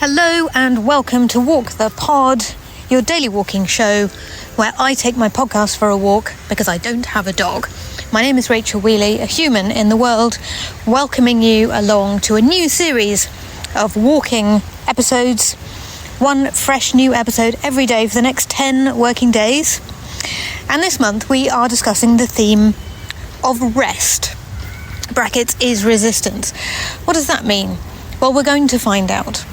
Hello and welcome to Walk the Pod, your daily walking show where I take my podcast for a walk because I don't have a dog. My name is Rachel Wheely, a human in the world, welcoming you along to a new series of walking episodes, one fresh new episode every day for the next 10 working days. And this month we are discussing the theme of rest. Brackets is resistance. What does that mean? Well, we're going to find out.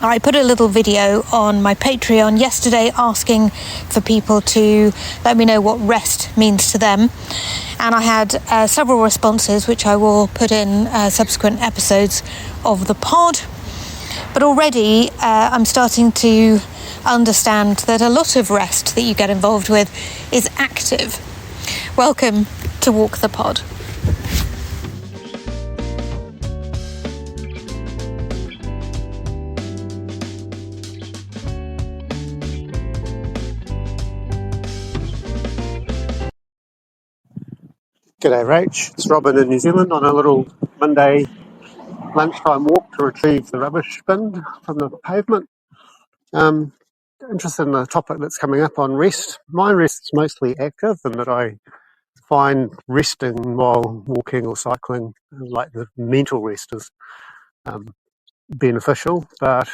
I put a little video on my Patreon yesterday asking for people to let me know what rest means to them. And I had several responses, which I will put in subsequent episodes of the pod. But already I'm starting to understand that a lot of rest that you get involved with is active. Welcome to Walk the Pod. G'day Rach, it's Robin in New Zealand on a little Monday lunchtime walk to retrieve the rubbish bin from the pavement. Interested in the topic that's coming up on rest. My rest's mostly active in that I find resting while walking or cycling, like the mental rest, is beneficial, but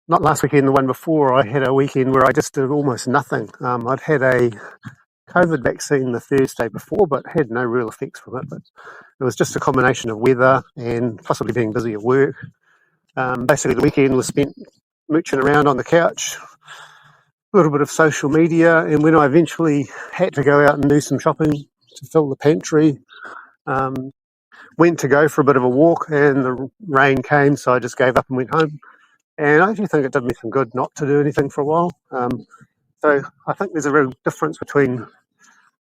not last weekend, the one before. I had a weekend where I just did almost nothing. I'd had a COVID vaccine the Thursday before, but had no real effects from it. But it was just a combination of weather and possibly being busy at work. Basically, the weekend was spent mooching around on the couch, a little bit of social media, and when I eventually had to go out and do some shopping to fill the pantry, went to go for a bit of a walk, and the rain came, so I just gave up and went home. And I actually think it did me some good not to do anything for a while. So I think there's a real difference between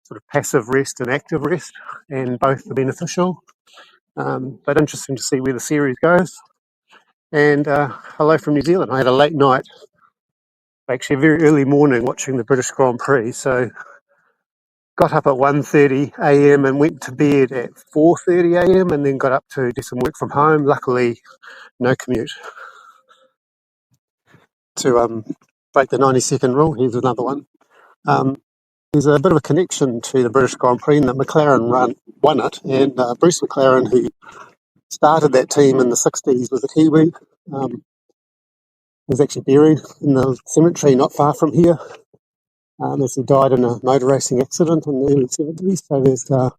sort of passive rest and active rest, and both are beneficial. But interesting to see where the series goes. And hello from New Zealand. I had a late night, actually a very early morning, watching the British Grand Prix. So got up at 1:30 a.m. and went to bed at 4:30 a.m. and then got up to do some work from home. Luckily, no commute. To break the 90-second rule, here's another one. There's a bit of a connection to the British Grand Prix in that McLaren won it, and Bruce McLaren, who started that team in the 60s, was a Kiwi, was actually buried in the cemetery not far from here, as he died in a motor racing accident in the early 70s. So there's a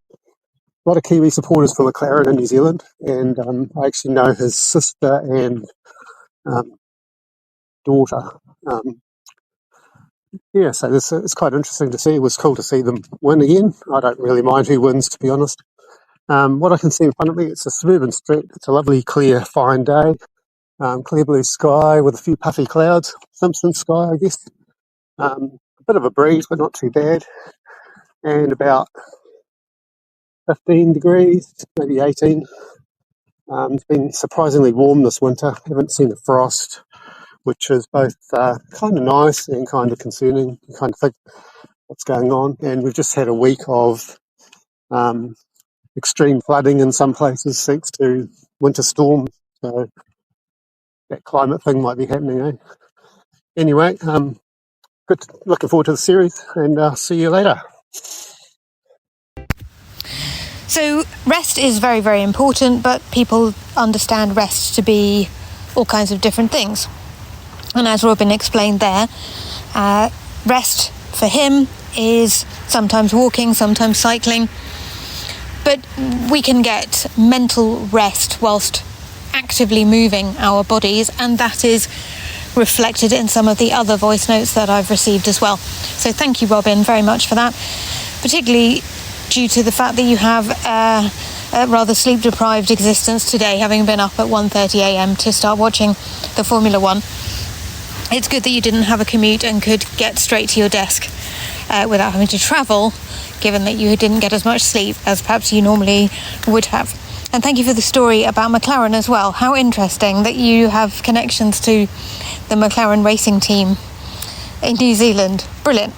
lot of Kiwi supporters for McLaren in New Zealand, and I actually know his sister and daughter. So it's quite interesting to see. It was cool to see them win again. I don't really mind who wins, to be honest. What I can see in front of me, it's a suburban street. It's a lovely, clear, fine day. Clear blue sky with a few puffy clouds. Simpson sky, I guess. A bit of a breeze, but not too bad. And about 15 degrees, maybe 18. It's been surprisingly warm this winter. Haven't seen a frost, which is both kind of nice and kind of concerning. You kind of think what's going on. And we've just had a week of extreme flooding in some places thanks to winter storms. So that climate thing might be happening, eh? Anyway, looking forward to the series, and I'll see you later. So rest is very, very important, but people understand rest to be all kinds of different things. And as Robin explained there, rest for him is sometimes walking, sometimes cycling. But we can get mental rest whilst actively moving our bodies, and that is reflected in some of the other voice notes that I've received as well. So thank you, Robin, very much for that, particularly due to the fact that you have a rather sleep-deprived existence today, having been up at 1:30 a.m. to start watching the Formula One. It's good that you didn't have a commute and could get straight to your desk without having to travel, given that you didn't get as much sleep as perhaps you normally would have. And thank you for the story about McLaren as well. How interesting that you have connections to the McLaren racing team in New Zealand. Brilliant.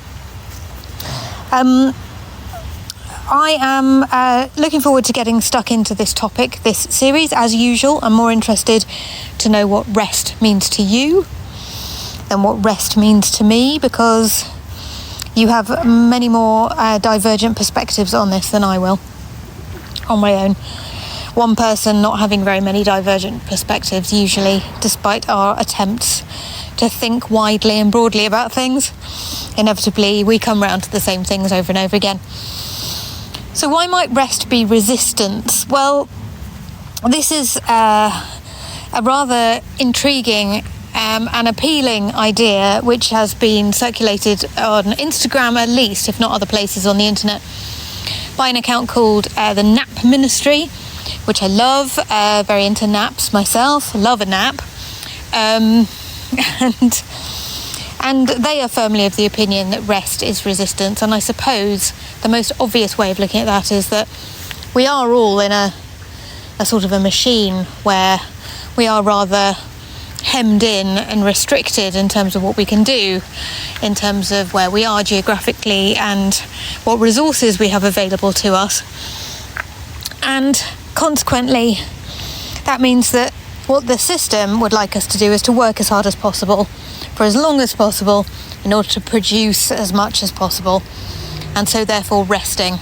I am looking forward to getting stuck into this topic, this series. As usual, I'm more interested to know what rest means to you than what rest means to me, because you have many more divergent perspectives on this than I will on my own. One person not having very many divergent perspectives usually, despite our attempts to think widely and broadly about things. Inevitably, we come round to the same things over and over again. So why might rest be resistance? Well, this is a rather intriguing and appealing idea which has been circulated on Instagram at least, if not other places on the internet, by an account called the Nap Ministry, which I love. Very into naps myself, love a nap. And they are firmly of the opinion that rest is resistance. And I suppose the most obvious way of looking at that is that we are all in a sort of a machine where we are rather hemmed in and restricted in terms of what we can do, in terms of where we are geographically and what resources we have available to us. And consequently, that means that what the system would like us to do is to work as hard as possible, for as long as possible, in order to produce as much as possible. And so therefore resting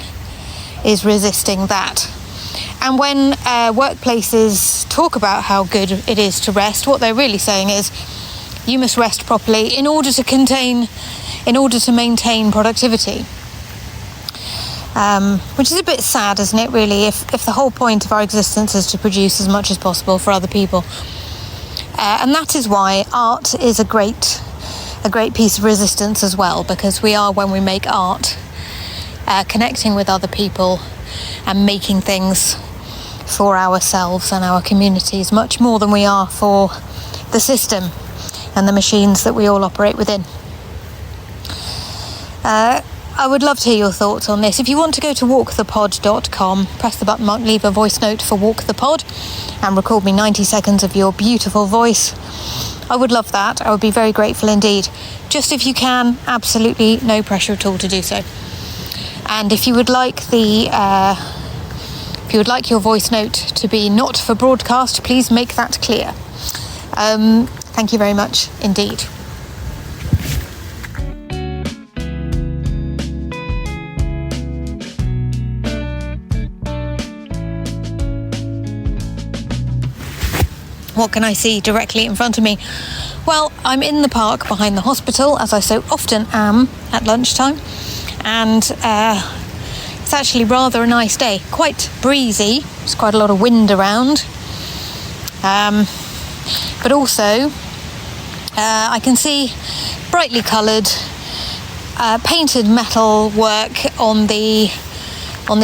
is resisting that. And when workplaces talk about how good it is to rest, what they're really saying is you must rest properly in order to maintain productivity. Which is a bit sad, isn't it, really, if the whole point of our existence is to produce as much as possible for other people. And that is why art is a great piece of resistance as well, because we are, when we make art, connecting with other people and making things for ourselves and our communities much more than we are for the system and the machines that we all operate within. I would love to hear your thoughts on this. If you want to go to walkthepod.com, press the button mark, leave a voice note for Walk the Pod, and record me 90 seconds of your beautiful voice. I would love that. I would be very grateful indeed. Just if you can, absolutely no pressure at all to do so. And if you would like your voice note to be not for broadcast, please make that clear. Thank you very much indeed. What can I see directly in front of me? Well, I'm in the park behind the hospital, as I so often am at lunchtime, and it's actually rather a nice day. Quite breezy, there's quite a lot of wind around, but also I can see brightly coloured painted metal work on the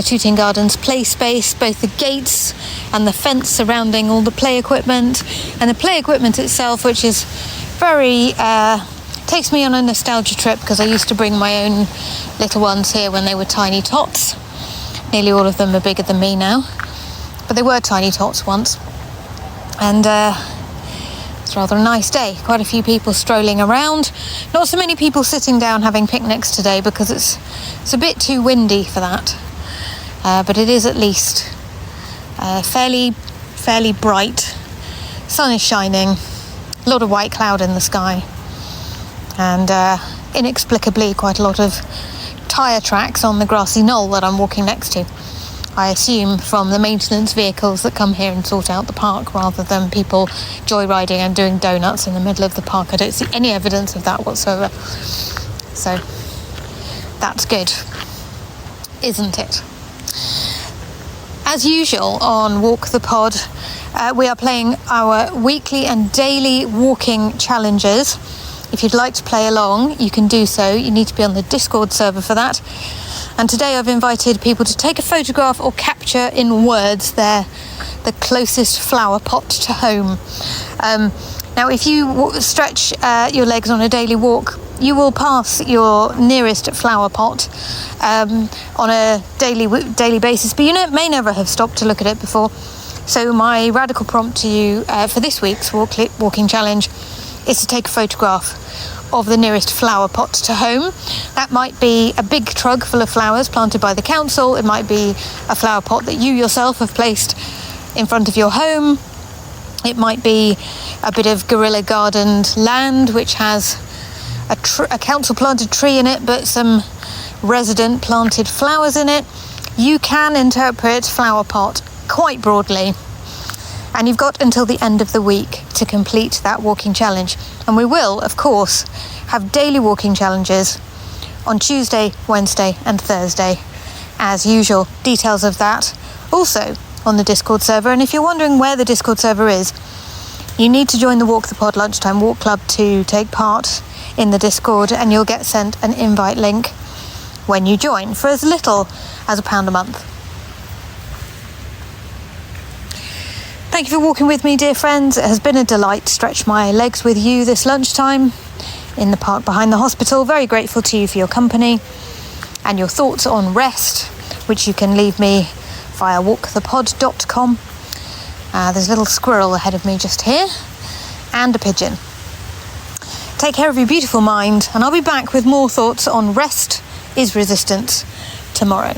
Tooting Gardens play space, both the gates and the fence surrounding all the play equipment, and the play equipment itself, which is very takes me on a nostalgia trip, because I used to bring my own little ones here when they were tiny tots. Nearly all of them are bigger than me now, but they were tiny tots once. And it's rather a nice day. Quite a few people strolling around. Not so many people sitting down having picnics today, because it's a bit too windy for that. But it is at least fairly bright. Sun is shining, a lot of white cloud in the sky, and inexplicably quite a lot of tyre tracks on the grassy knoll that I'm walking next to. I assume from the maintenance vehicles that come here and sort out the park, rather than people joyriding and doing donuts in the middle of the park. I don't see any evidence of that whatsoever. So that's good, isn't it? As usual on Walk the Pod, we are playing our weekly and daily walking challenges. If you'd like to play along, you can do so. You need to be on the Discord server for that. And today I've invited people to take a photograph or capture in words the closest flower pot to home. Now, if you stretch your legs on a daily walk, you will pass your nearest flower pot on a daily basis, but you may never have stopped to look at it before. So my radical prompt to you for this week's walking challenge is to take a photograph of the nearest flower pot to home. That might be a big trug full of flowers planted by the council. It might be a flower pot that you yourself have placed in front of your home. It might be a bit of guerrilla gardened land which has a council planted tree in it but some resident planted flowers in it. You can interpret flower pot quite broadly, and you've got until the end of the week to complete that walking challenge. And we will, of course, have daily walking challenges on Tuesday, Wednesday and Thursday as usual. Details of that also on the Discord server. And if you're wondering where the Discord server is, you need to join the Walk the Pod Lunchtime Walk Club to take part in the Discord, and you'll get sent an invite link when you join for as little as £1 a month. Thank you for walking with me, dear friends. It has been a delight to stretch my legs with you this lunchtime in the park behind the hospital. Very grateful to you for your company and your thoughts on rest, which you can leave me via walkthepod.com. There's a little squirrel ahead of me just here, and a pigeon. Take care of your beautiful mind, and I'll be back with more thoughts on rest is resistance tomorrow.